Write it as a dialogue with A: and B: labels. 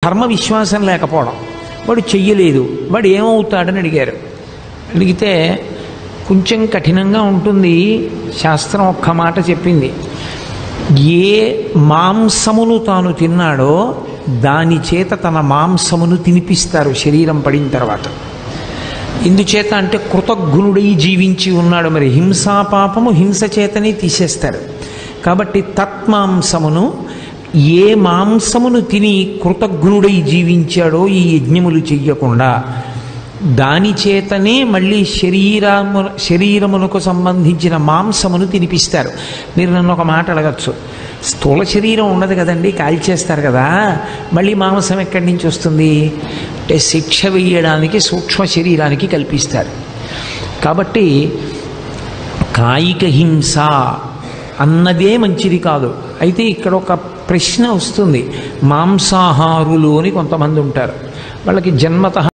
A: ధర్మ విశ్వాసం లేకపోవడం, వాడు చెయ్యలేదు, వాడు ఏమవుతాడని అడిగారు. అడిగితే కొంచెం కఠినంగా ఉంటుంది. శాస్త్రం ఒక్క మాట చెప్పింది, ఏ మాంసమును తాను తిన్నాడో దాని చేత తన మాంసమును తినిపిస్తారు శరీరం పడిన తర్వాత. ఎందుచేత అంటే కృతజ్ఞుడై జీవించి ఉన్నాడు. మరి హింసాపాపము హింస చేతనే తీసేస్తారు. కాబట్టి తత్మాంసమును, ఏ మాంసమును తిని కృతజ్ఞుడై జీవించాడో ఈ యజ్ఞములు చెయ్యకుండా, దాని చేతనే మళ్ళీ శరీరమునకు సంబంధించిన మాంసమును తినిపిస్తారు. మీరు నన్ను ఒక మాట అడగచ్చు, స్థూల శరీరం ఉండదు కదండి, కాల్చేస్తారు కదా, మళ్ళీ మాంసం ఎక్కడి నుంచి వస్తుంది అంటే శిక్ష వేయడానికి సూక్ష్మ శరీరానికి కల్పిస్తారు. కాబట్టి కాయిక హింస అన్నదే మంచిది కాదు. అయితే ఇక్కడ ఒక ప్రశ్న వస్తుంది, మాంసాహారులు అని కొంతమంది ఉంటారు, వాళ్ళకి జన్మతః